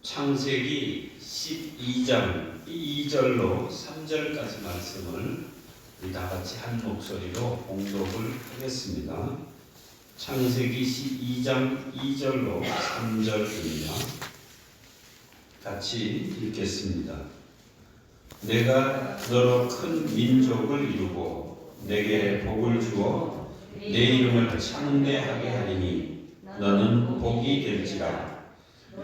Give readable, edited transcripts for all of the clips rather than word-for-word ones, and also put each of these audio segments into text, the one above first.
창세기 12장 2절로 3절까지 말씀을 우리 다 같이 한 목소리로 봉독을 하겠습니다. 창세기 12장 2절로 3절입니다. 같이 읽겠습니다. 내가 너로 큰 민족을 이루고 내게 복을 주어 내 이름을 창대하게 하리니 너는 복이 될지라.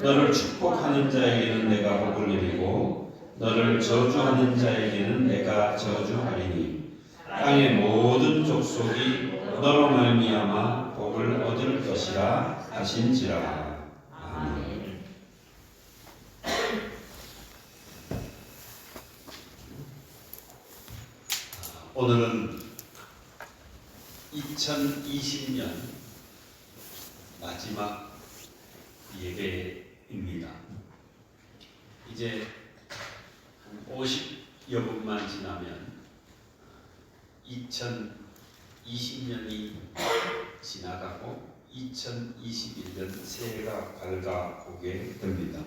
너를 축복하는 자에게는 내가 복을 내리고 너를 저주하는 자에게는 내가 저주하리니 땅의 모든 족속이 너로 말미암아 복을 얻을 것이라 하신지라. 아멘. 오늘은 2020년 마지막 예배입니다. 이제 한 50여 분만 지나면 2020년이 지나가고 2021년 새해가 밝아오게 됩니다.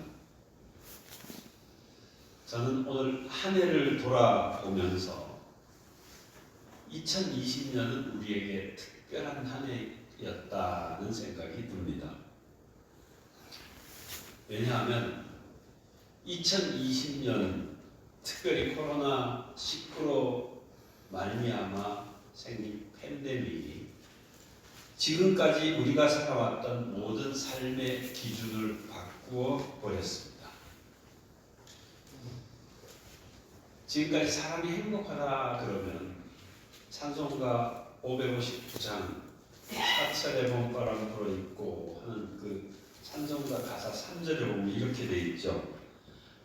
저는 오늘 한 해를 돌아보면서 2020년은 우리에게 특별한 한 해였다는 생각이 듭니다. 왜냐하면 2020년 특별히 코로나19로 말미암아 생긴 팬데믹이 지금까지 우리가 살아왔던 모든 삶의 기준을 바꾸어 버렸습니다. 지금까지 사람이 행복하다 그러면 찬송가 559장 사철의 봄바람 불어있고 하는 그 찬송가 가사 3절에 보면 이렇게 돼 있죠.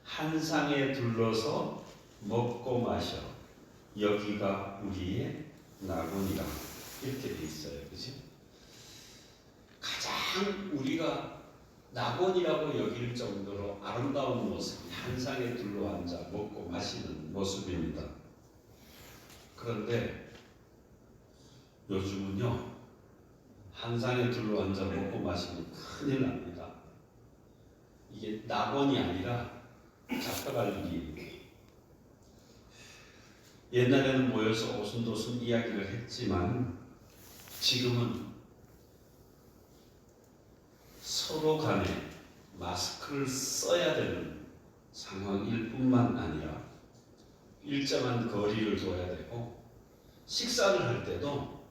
한 상에 둘러서 먹고 마셔 여기가 우리의 낙원이라 이렇게 돼 있어요. 그렇지? 가장 우리가 낙원이라고 여길 정도로 아름다운 모습이 한 상에 둘러앉아 먹고 마시는 모습입니다. 그런데 요즘은요 한 상에 둘러앉아 먹고 마시면 큰일 납니다. 이게 낙원이 아니라 잡혀갈 일이에요. 옛날에는 모여서 오순도순 이야기를 했지만 지금은 서로 간에 마스크를 써야 되는 상황일 뿐만 아니라 일정한 거리를 둬야 되고 식사를 할 때도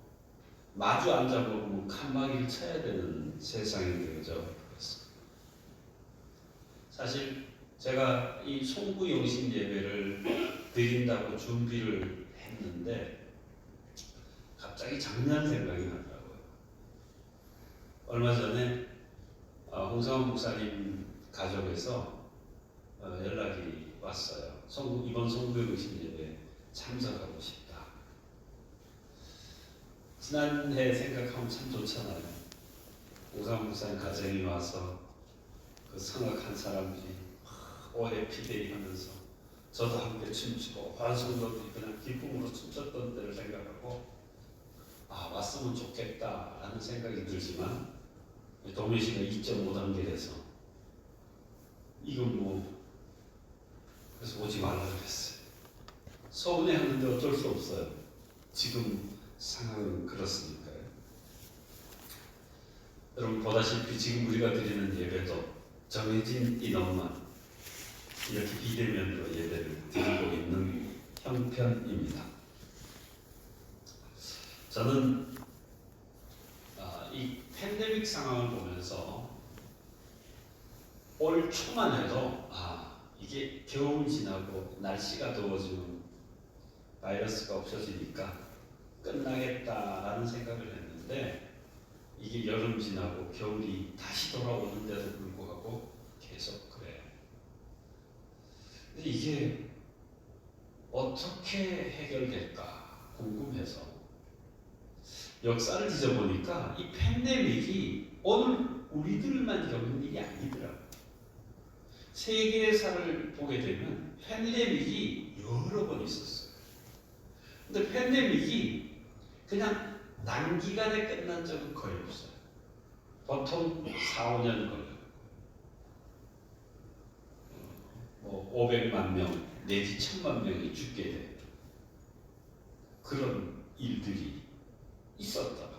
마주 앉아 먹으면 칸막이를 쳐야 되는 세상이 되어져 버렸습니다. 사실 제가 이 송구영신 예배를 드린다고 준비를 했는데 갑자기 작년 생각이 나더라고요. 얼마 전에 홍성원 목사님 가족에서 연락이 왔어요. 이번 송구영신 예배 참석하고 싶다. 지난해 생각하면 참 좋잖아요. 홍성원 목사님 가정이 와서 그 성악 한 사람들이 오해 피대이 하면서 저도 함께 춤추고 환성도들이 그냥 기쁨으로 춤췄던 때를 생각하고 왔으면 좋겠다라는 생각이 들지만 동료씨가 2.5단계에서 이건 그래서 오지 말라 그랬어요. 서운해하는데 어쩔 수 없어요. 지금 상황은 그렇으니까요. 여러분 보다시피 지금 우리가 드리는 예배도 정해진 인원만 이렇게 비대면으로 예배를 드리고 있는 형편입니다. 저는 이 팬데믹 상황을 보면서 올 초만 해도 이게 겨울 지나고 날씨가 더워지면 바이러스가 없어지니까 끝나겠다라는 생각을 했는데 이게 여름 지나고 겨울이 다시 돌아오는데도 불구하고 계속 그래요. 근데 이게 어떻게 해결될까 궁금해서 역사를 뒤져보니까 이 팬데믹이 오늘 우리들만 겪는 일이 아니더라고요. 세계사를 보게 되면 팬데믹이 여러 번 있었어요. 근데 팬데믹이 그냥 단기간에 끝난 적은 거의 없어요. 보통 4, 5년 걸려요. 뭐 500만 명 내지 1000만 명이 죽게 돼. 그런 일들이 있었다.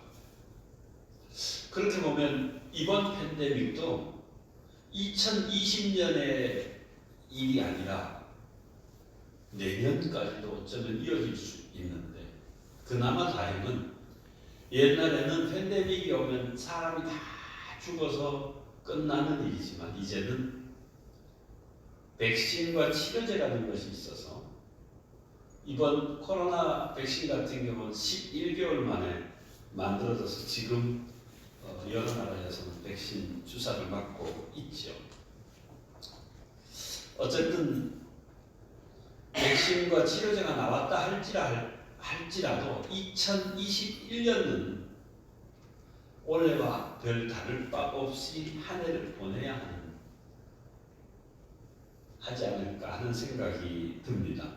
그렇게 보면 이번 팬데믹도 2020년의 일이 아니라 내년까지도 어쩌면 이어질 수 있는데, 그나마 다행은 옛날에는 팬데믹이 오면 사람이 다 죽어서 끝나는 일이지만 이제는 백신과 치료제라는 것이 있어서 이번 코로나 백신 같은 경우는 11개월 만에 만들어져서 지금 여러 나라에서는 백신 주사를 맞고 있죠. 어쨌든 백신과 치료제가 나왔다 할지라도 2021년은 올해와 별 다를 바 없이 한 해를 보내야 하지 않을까 하는 생각이 듭니다.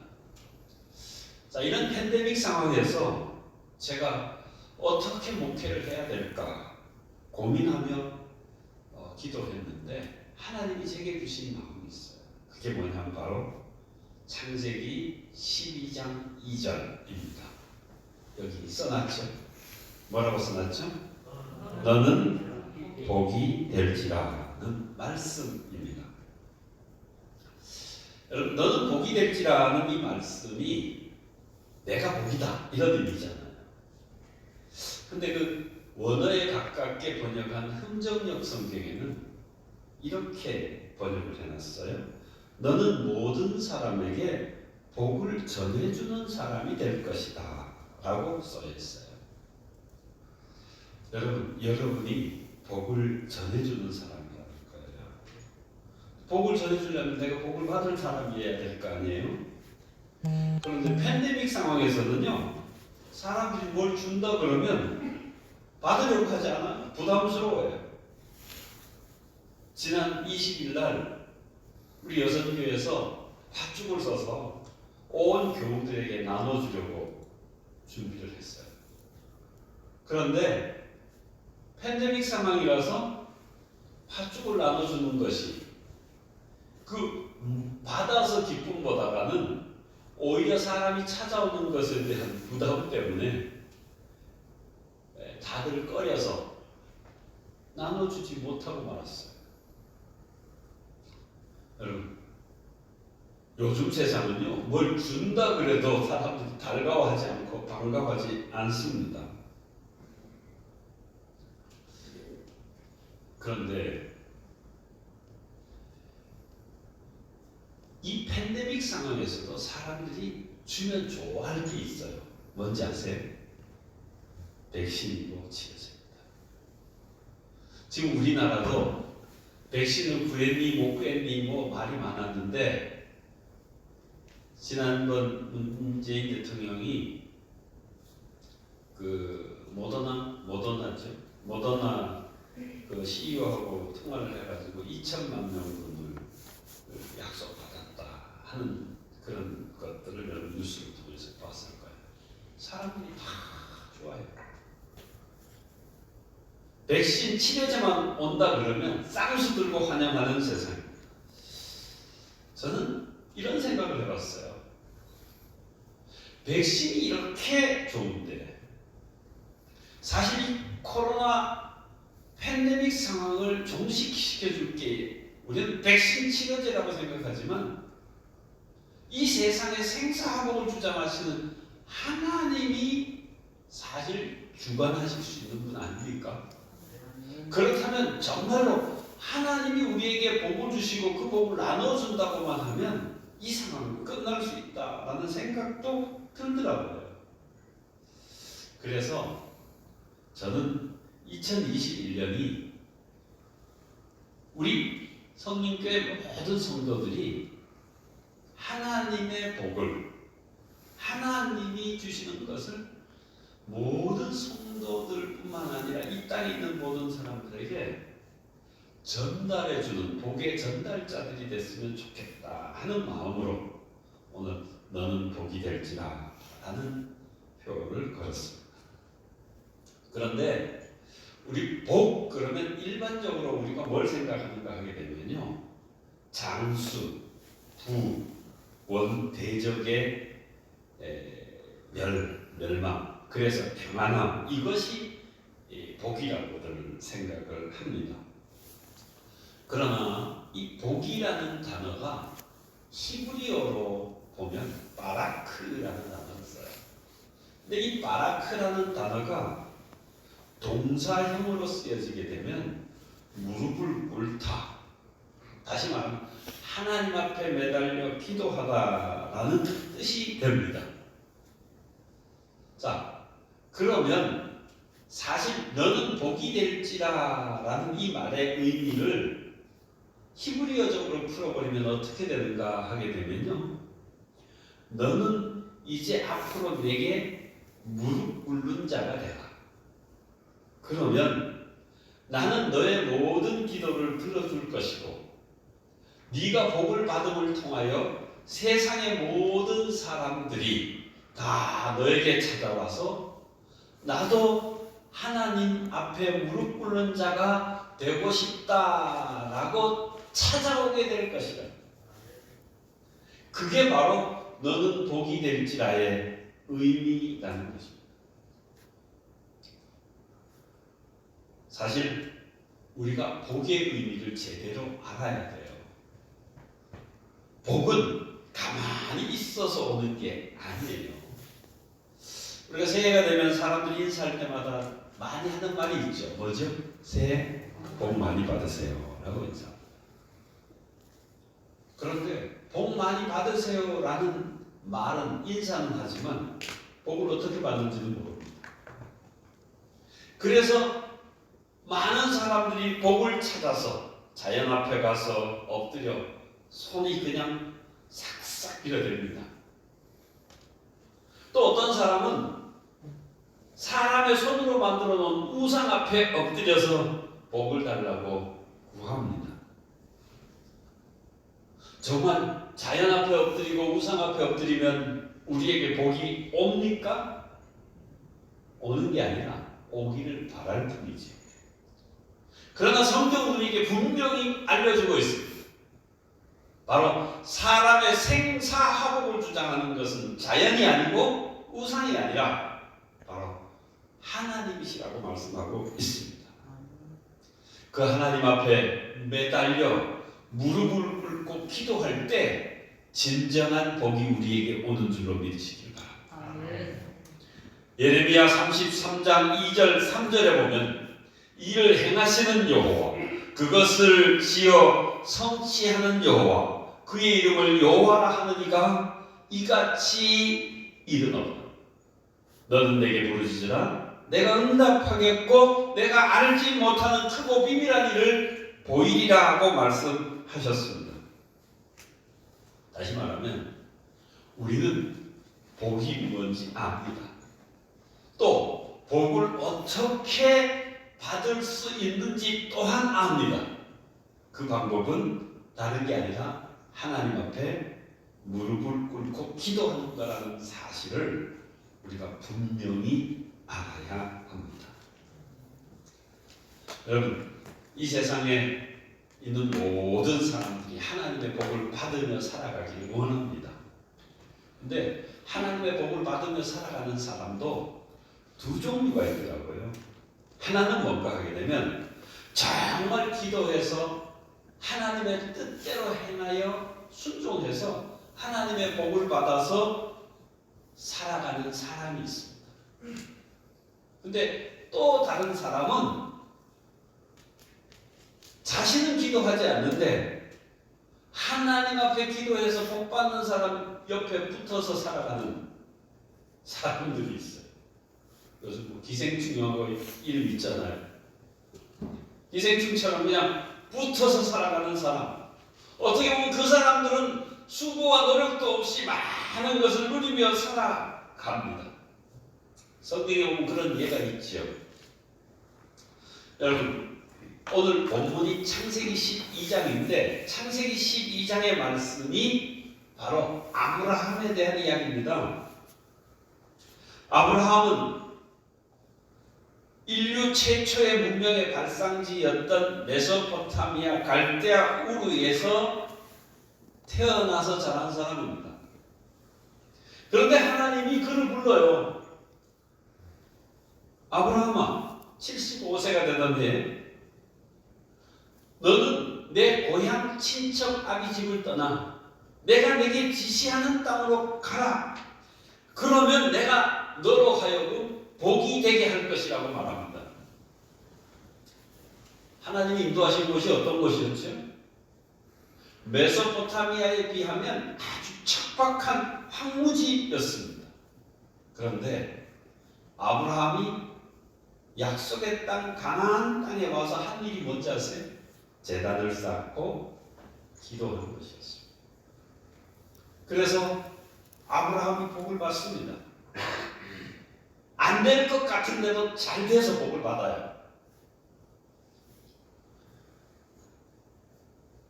자, 이런 팬데믹 상황에서 제가 어떻게 목회를 해야 될까 고민하며 기도했는데 하나님이 제게 주신 마음이 있어요. 그게 뭐냐면 바로 창세기 12장 2절입니다. 여기 써놨죠? 뭐라고 써놨죠? 너는 복이 될지라는 말씀입니다. 여러분, 너는 복이 될지라는 이 말씀이 내가 복이다 이런 의미잖아요. 근데 그 원어에 가깝게 번역한 흥정역 성경에는 이렇게 번역을 해놨어요. 너는 모든 사람에게 복을 전해주는 사람이 될 것이다 라고 써있어요. 여러분이 복을 전해주는 사람이라는 거예요. 복을 전해주려면 내가 복을 받을 사람이어야 될 거 아니에요? 그런데 팬데믹 상황에서는요, 사람들이 뭘 준다 그러면 받으려고 하지 않아요. 부담스러워요. 지난 20일 날 우리 여성교회에서 팥죽을 써서 온 교우들에게 나눠주려고 준비를 했어요. 그런데 팬데믹 상황이라서 팥죽을 나눠주는 것이 그 받아서 기쁨보다는 오히려 사람이 찾아오는 것에 대한 부담 때문에 다들 꺼려서 나눠주지 못하고 말았어요. 여러분, 요즘 세상은요, 뭘 준다 그래도 사람들이 달가워하지 않고 반가워하지 않습니다. 그런데 이 팬데믹 상황에서도 사람들이 주면 좋아할 게 있어요. 뭔지 아세요? 백신이고 치료제입니다. 지금 우리나라도 백신을 구했니 못 구했니 뭐 말이 많았는데, 지난번 문재인 대통령이 그 모더나 그 CEO하고 통화를 해가지고 2천만 명분을 약속받았다 하는 그런 것들을 여러분 뉴스를 통해서 봤을 거예요. 사람들이 다 좋아요. 백신 치료제만 온다 그러면 쌍수 들고 환영하는 세상. 저는 이런 생각을 해봤어요. 백신이 이렇게 좋은데 사실 이 코로나 팬데믹 상황을 종식시켜줄 게 우리는 백신 치료제라고 생각하지만 이 세상에 생사화복을 주장하시는 하나님이 사실 주관하실 수 있는 분 아닙니까? 그렇다면 정말로 하나님이 우리에게 복을 주시고 그 복을 나눠준다고만 하면 이 상황은 끝날 수 있다라는 생각도 들더라고요. 그래서 저는 2021년이 우리 성림교회 모든 성도들이 하나님의 복을, 하나님이 주시는 것을 모든 성도들뿐만 아니라 이 땅에 있는 모든 사람들에게 전달해주는 복의 전달자들이 됐으면 좋겠다 하는 마음으로 오늘 너는 복이 될지라 라는 표를 걸었습니다. 그런데 우리 복 그러면 일반적으로 우리가 뭘 생각하는가 하게 되면요, 장수, 대적의 멸망, 그래서 평안함, 이것이 복이라고들 생각을 합니다. 그러나 이 복이라는 단어가 히브리어로 보면 바라크라는 단어를 써요. 근데 이 바라크라는 단어가 동사형으로 쓰여지게 되면 무릎을 꿇다, 다시 말하면 하나님 앞에 매달려 기도하다라는 뜻이 됩니다. 자, 그러면 사실 너는 복이 될지라 라는 이 말의 의미를 히브리어적으로 풀어버리면 어떻게 되는가 하게 되면요, 너는 이제 앞으로 내게 무릎 꿇는 자가 되라. 그러면 나는 너의 모든 기도를 들어줄 것이고 네가 복을 받음을 통하여 세상의 모든 사람들이 다 너에게 찾아와서 나도 하나님 앞에 무릎 꿇는 자가 되고 싶다라고 찾아오게 될 것이다. 그게 바로 너는 복이 될지라의 의미라는 것입니다. 사실 우리가 복의 의미를 제대로 알아야 돼요. 복은 가만히 있어서 오는 게 아니에요. 우리가 새해가 되면 사람들이 인사할 때마다 많이 하는 말이 있죠. 뭐죠? 새해 복 많이 받으세요 라고 인사. 그런데 복 많이 받으세요 라는 말은 인사는 하지만 복을 어떻게 받는지는 모릅니다. 그래서 많은 사람들이 복을 찾아서 자연 앞에 가서 엎드려 손이 그냥 싹싹 빌어댑니다. 또 어떤 사람은 사람의 손으로 만들어 놓은 우상 앞에 엎드려서 복을 달라고 구합니다. 정말 자연 앞에 엎드리고 우상 앞에 엎드리면 우리에게 복이 옵니까? 오는 게 아니라 오기를 바랄 뿐이지. 그러나 성경은 우리에게 분명히 알려주고 있습니다. 바로 사람의 생사화복을 주장하는 것은 자연이 아니고 우상이 아니라 바로 하나님이시라고 말씀하고 있습니다. 그 하나님 앞에 매달려 무릎을 꿇고 기도할 때 진정한 복이 우리에게 오는 줄로 믿으시길 바랍니다. 예레미야 33장 2절 3절에 보면 이를 행하시는 여호와, 그것을 지어 성취하는 여호와, 그의 이름을 여호와라 하느니가 이같이 이르노라. 너는 내게 부르짖으라. 내가 응답하겠고 내가 알지 못하는 크고 비밀한 일을 보이리라 하고 말씀하셨습니다. 다시 말하면 우리는 복이 뭔지 압니다. 또 복을 어떻게 받을 수 있는지 또한 압니다. 그 방법은 다른 게 아니라 하나님 앞에 무릎을 꿇고 기도하는 거라는 사실을 우리가 분명히 알아야 합니다. 여러분, 이 세상에 있는 모든 사람들이 하나님의 복을 받으며 살아가기를 원합니다. 근데 하나님의 복을 받으며 살아가는 사람도 두 종류가 있더라고요. 하나는 뭔가 하게 되면 정말 기도해서 하나님의 뜻대로 행하여 순종해서 하나님의 복을 받아서 살아가는 사람이 있습니다. 근데 또 다른 사람은 자신은 기도하지 않는데 하나님 앞에 기도해서 복 받는 사람 옆에 붙어서 살아가는 사람들이 있어요. 요즘 뭐 기생충하고 이름 있잖아요. 기생충처럼 그냥 붙어서 살아가는 사람. 어떻게 보면 그 사람들은 수고와 노력도 없이 많은 것을 누리며 살아갑니다. 성경에 보면 그런 예가 있죠. 여러분, 오늘 본문이 창세기 12장인데 창세기 12장의 말씀이 바로 아브라함에 대한 이야기입니다. 아브라함은 인류 최초의 문명의 발상지였던 메소포타미아 갈대아 우르에서 태어나서 자란 사람입니다. 그런데 하나님이 그를 불러요. 아브라함아, 75세가 되던데 너는 내 고향 친척 아비 집을 떠나 내가 내게 지시하는 땅으로 가라. 그러면 내가 너로 하여금 복이 되게 할 것이라고 말합니다. 하나님이 인도하신 곳이 어떤 곳이었죠? 메소포타미아에 비하면 아주 척박한 황무지였습니다. 그런데 아브라함이 약속의 땅 가나안 땅에 와서 한 일이 뭔지 아세요? 제단을 쌓고 기도하는 것이었습니다. 그래서 아브라함이 복을 받습니다. 안 될 것 같은데도 잘 돼서 복을 받아요.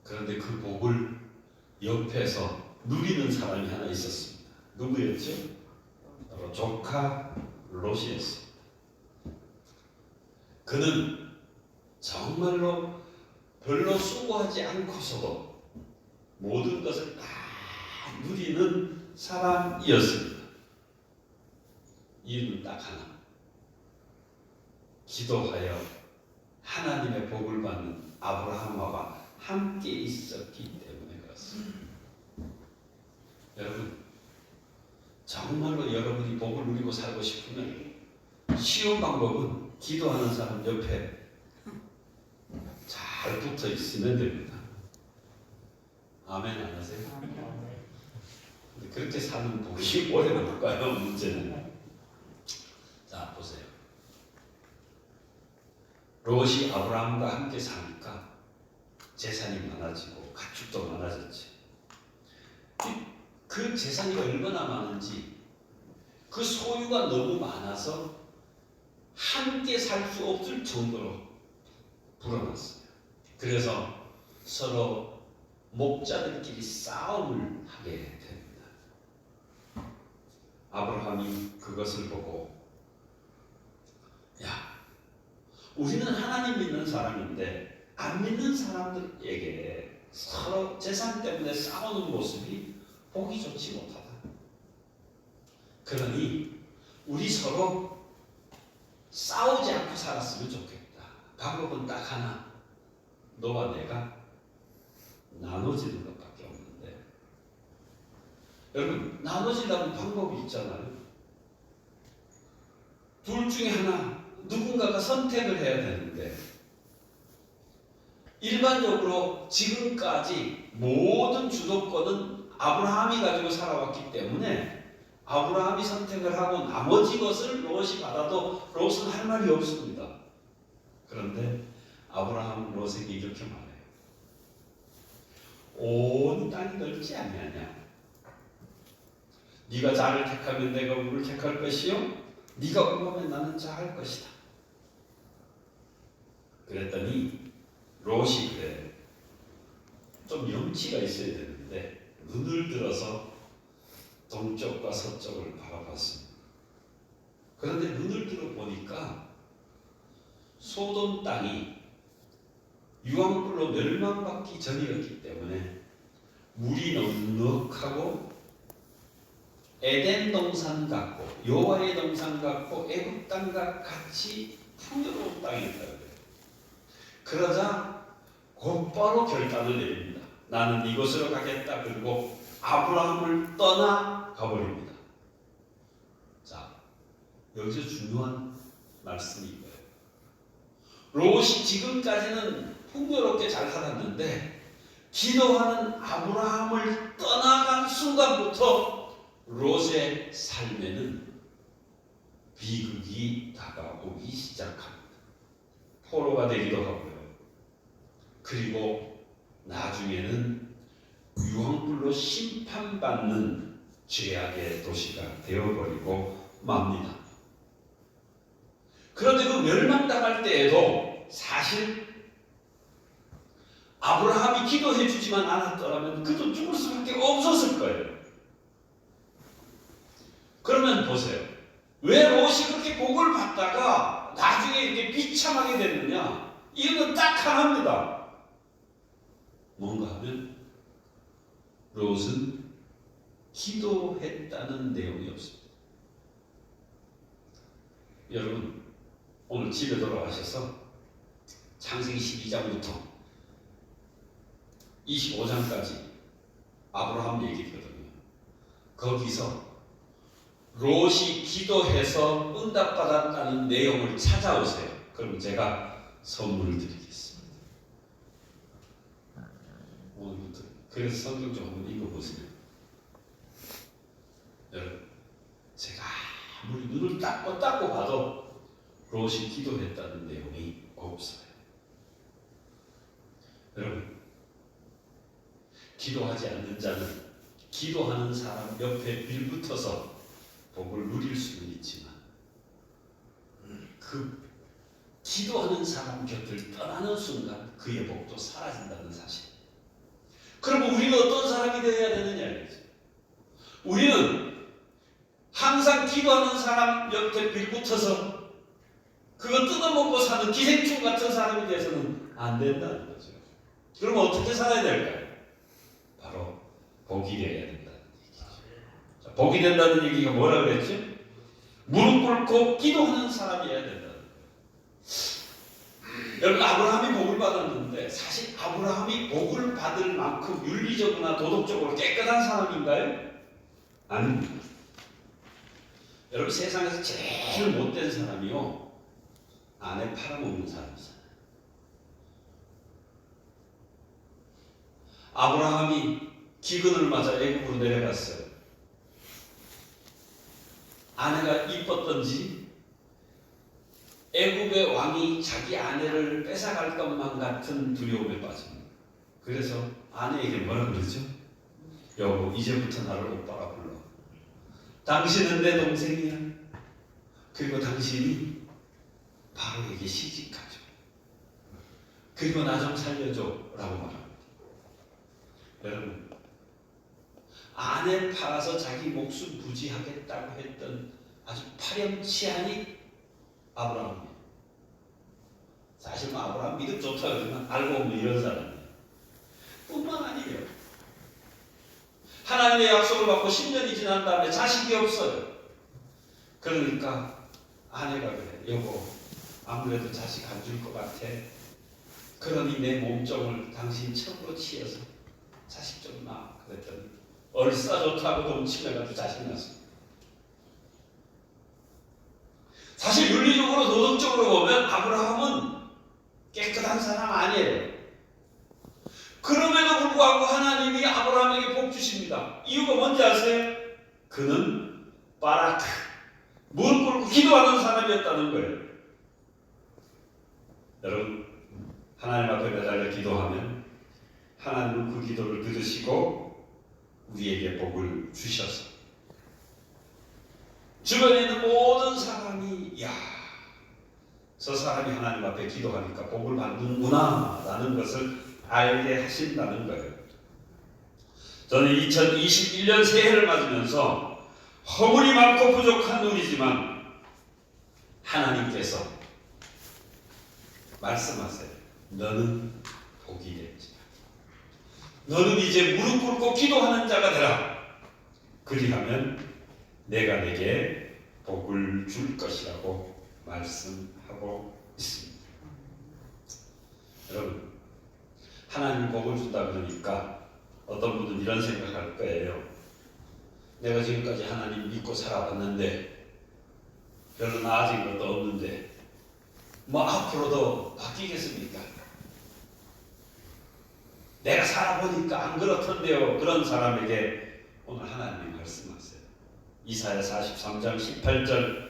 그런데 그 복을 옆에서 누리는 사람이 하나 있었습니다. 누구였죠? 바로 조카 롯이었습니다. 그는 정말로 별로 수고하지 않고서도 모든 것을 다 누리는 사람이었습니다. 이유는 딱 하나. 기도하여 하나님의 복을 받는 아브라함과 함께 있었기 때문에 그렇습니다. 여러분, 정말로 여러분이 복을 누리고 살고 싶으면 쉬운 방법은 기도하는 사람 옆에 잘 붙어 있으면 됩니다. 아멘 안 하세요? 근데 그렇게 사는 복이 오래 걸릴까요? 문제는. 자, 보세요. 롯이 아브라함과 함께 사니까 재산이 많아지고 가축도 많아졌지. 그 재산이 얼마나 많은지, 그 소유가 너무 많아서 함께 살 수 없을 정도로 불어났어요. 그래서 서로 목자들끼리 싸움을 하게 됩니다. 아브라함이 그것을 보고, 야, 우리는 하나님 믿는 사람인데 안 믿는 사람들에게 서로 재산 때문에 싸우는 모습이 보기 좋지 못하다. 그러니 우리 서로 싸우지 않고 살았으면 좋겠다. 방법은 딱 하나. 너와 내가 나눠지는 것밖에 없는데. 여러분, 나눠지려는 방법이 있잖아요. 둘 중에 하나, 누군가가 선택을 해야 되는데, 일반적으로 지금까지 모든 주도권은 아브라함이 가지고 살아왔기 때문에 아브라함이 선택을 하고 나머지 것을 롯이 받아도 롯은 할 말이 없습니다. 그런데 아브라함은 롯에게 이렇게 말해요. 온 땅이 넓지 아니하냐? 네가 자를 택하면 내가 우를 택할 것이요, 네가 응하면 나는 자할 것이다. 그랬더니 롯이 그래, 좀 염치가 있어야 되는데 눈을 들어서 동쪽과 서쪽을 바라봤습니다. 그런데 눈을 들어 보니까 소돔 땅이 유황불로 멸망받기 전이었기 때문에 물이 넉넉하고 에덴 동산 같고 여호와의 동산 같고 애굽 땅과 같이 풍요로운 땅이었다고 해요. 그러자 곧바로 결단을 내립니다. 나는 이곳으로 가겠다. 그리고 아브라함을 떠나 가버립니다. 자, 여기서 중요한 말씀이 이거예요. 롯이 지금까지는 풍요롭게 잘 살았는데 기도하는 아브라함을 떠나간 순간부터 롯의 삶에는 비극이 다가오기 시작합니다. 포로가 되기도 하고요. 그리고 나중에는 유황불로 심판받는 죄악의 도시가 되어버리고 맙니다. 그런데 그 멸망당할 때에도 사실 아브라함이 기도해 주지만 않았더라면 그도 죽을 수밖에 없었을 거예요. 그러면 보세요. 왜 롯이 그렇게 복을 받다가 나중에 이렇게 비참하게 됐느냐? 이유는 딱 하나입니다. 뭔가 하면 롯은 기도했다는 내용이 없습니다. 여러분 오늘 집에 돌아가셔서 창세기 12장부터 25장까지 아브라함 얘기거든요. 거기서 롯이 기도해서 응답받았다는 내용을 찾아오세요. 그럼 제가 선물을 드리겠습니다. 오늘부터 그래서 성경 좀 한번 읽어보세요. 여러분 제가 아무리 눈을 닦고 봐도 롯이 기도했다는 내용이 없어요. 여러분 기도하지 않는 자는 기도하는 사람 옆에 빌붙어서 복을 누릴 수는 있지만 그 기도하는 사람 곁을 떠나는 순간 그의 복도 사라진다는 사실. 그러면 우리는 어떤 사람이 되어야 되느냐? 우리는 항상 기도하는 사람 옆에 빌붙어서 그거 뜯어먹고 사는 기생충 같은 사람이 돼서는 안 된다는 거죠. 그러면 어떻게 살아야 될까요? 바로 복이 되어야 된다는 얘기죠. 자, 복이 된다는 얘기가 뭐라 그랬지? 무릎 꿇고 기도하는 사람이어야 된다는 거예요. 여러분 아브라함이 복을 받았는데 사실 아브라함이 복을 받을 만큼 윤리적으로나 도덕적으로 깨끗한 사람인가요? 아닙니다. 여러분 세상에서 제일 못된 사람이요 아내 팔아먹는 사람이잖아요. 아브라함이 기근을 맞아 애굽으로 내려갔어요. 아내가 이뻤던지 애굽의 왕이 자기 아내를 뺏어갈 것만 같은 두려움에 빠집니다. 그래서 아내에게 뭐라 그러죠? 여보 이제부터 나를 오빠라 불러. 당신은 내 동생이야. 그리고 당신이 바로에게 시집가죠. 그리고 나 좀 살려줘 라고 말합니다. 여러분 아내 팔아서 자기 목숨 부지하겠다고 했던 아주 파렴치한이 아브라함이에요. 사실 뭐 아브라함 믿음 좋다 그러지만 알고 보면 이런 사람이에요. 뿐만 아니에요. 하나님의 약속을 받고 10년이 지난 다음에 자식이 없어요. 그러니까 아내가 그래. 여보 아무래도 자식 안 줄 것 같아. 그러니 내 몸종을 당신 척으로 치어서 자식 좀 낳아. 그랬더니 얼싸 좋다고 돈 치매가지고 자식 낳았습니다. 사실 윤리적으로 도덕적으로 보면 아브라함은 깨끗한 사람 아니에요. 그럼에도 불구하고 하나님이 아브라함에게 복 주십니다. 이유가 뭔지 아세요? 그는 바라크, 무릎 꿇고 기도하는 사람이었다는 거예요. 여러분 하나님 앞에 매달려 기도하면 하나님은 그 기도를 들으시고 우리에게 복을 주셔서 주변에 있는 모든 사람이 야, 저 사람이 하나님 앞에 기도하니까 복을 받는구나 라는 것을 알게 하신다는 거예요. 저는 2021년 새해를 맞으면서 허물이 많고 부족한 우리지만 하나님께서 말씀하세요. 너는 복이 됐지. 너는 이제 무릎 꿇고 기도하는 자가 되라. 그리하면 내가 내게 복을 줄 것이라고 말씀하고 있습니다. 여러분 하나님 복을 준다 그러니까 어떤 분은 이런 생각할 거예요. 내가 지금까지 하나님 믿고 살아왔는데 별로 나아진 것도 없는데 뭐 앞으로도 바뀌겠습니까? 내가 살아보니까 안 그렇던데요. 그런 사람에게 오늘 하나님이 말씀하세요. 이사야 43장 18절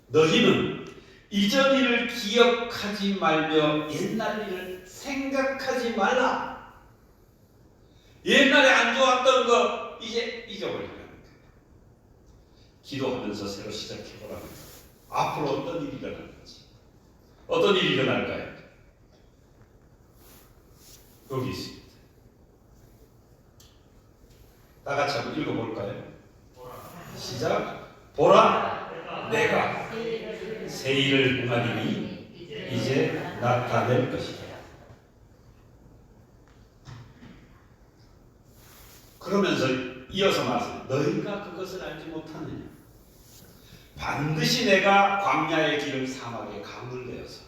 너희는 이전 일을 기억하지 말며 옛날 일을 생각하지 말라. 옛날에 안 좋았던 거 이제 잊어버리라는 거예요. 기도하면서 새로 시작해보라는 거예요. 앞으로 어떤 일이 일어날지. 어떤 일이 일어날까요? 여기 있습니다. 다 같이 한번 읽어볼까요? 시작. 보라, 내가 새 일을 행하리니 이제 나타낼 것이다. 그러면서 이어서 말씀, 너희가 그것을 알지 못하느냐? 반드시 내가 광야의 길을 사막에 강을 내어서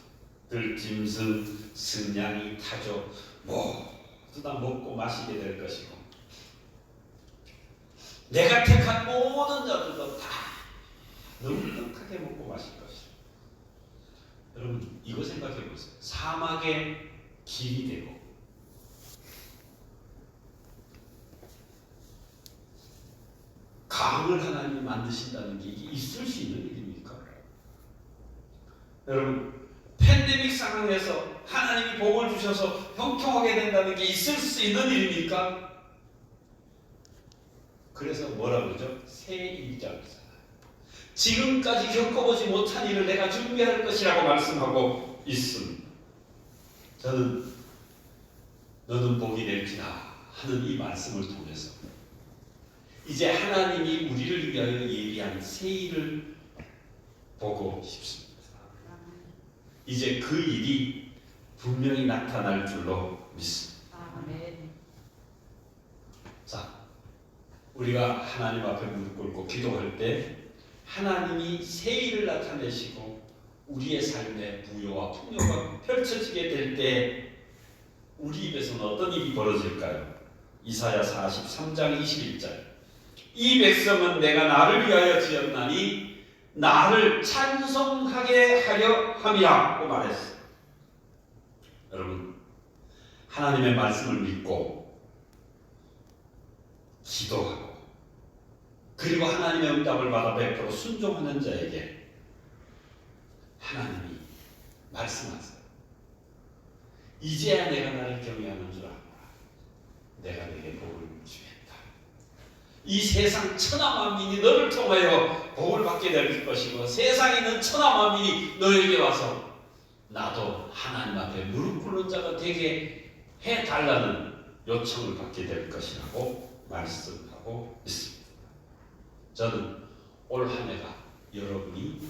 들짐승, 승냥이, 타조 모두 다 먹고 마시게 될 것이고, 내가 택한 모든 자들도 다 넉넉하게 먹고 마실 것이고. 여러분 이거 생각해 보세요. 사막의 길이 되고 강을 하나님이 만드신다는 게 이게 있을 수 있는 일입니까? 여러분 팬데믹 상황에서 하나님이 복을 주셔서 형통하게 된다는 게 있을 수 있는 일입니까? 그래서 뭐라 그러죠? 새 일장이잖아요. 지금까지 겪어보지 못한 일을 내가 준비할 것이라고 말씀하고 있습니다. 저는 너는 복이 될지라 하는 이 말씀을 통해서 이제 하나님이 우리를 위하여 예비한 새 일을 보고 싶습니다. 이제 그 일이 분명히 나타날 줄로 믿습니다. 자, 우리가 하나님 앞에 무릎 꿇고 기도할 때 하나님이 새 일을 나타내시고 우리의 삶에 부요와 풍요가 펼쳐지게 될 때 우리 입에서는 어떤 일이 벌어질까요? 이사야 43장 21절, 이 백성은 내가 나를 위하여 지었나니 나를 찬송하게 하려 함이라고 말했어요. 여러분 하나님의 말씀을 믿고 기도하고 그리고 하나님의 응답을 받아 100% 순종하는 자에게 하나님이 말씀하세요. 이제야 내가 나를 경외하는 줄 알아. 내가 내게 복을 주겠다. 이 세상 천하 만민이 너를 통하여 복을 받게 될 것이고 세상에 있는 천하 만민이 너에게 와서 나도 하나님 앞에 무릎 꿇는 자가 되게 해달라는 요청을 받게 될 것이라고 말씀하고 있습니다. 저는 올 한 해가 여러분이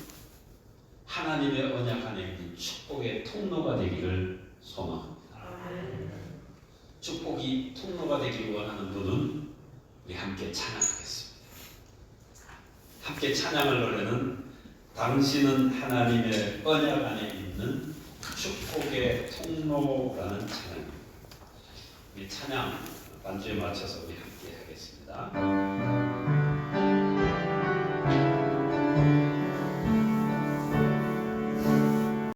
하나님의 언약 안에 있는 축복의 통로가 되기를 소망합니다. 축복이 통로가 되기를 원하는 분은 우리 함께 찬양하겠습니다. 함께 찬양을 노래는 당신은 하나님의 언약 안에 있는 축복의 통로라는 찬양입니다. 우리 찬양 반주에 맞춰서 우리 함께 하겠습니다.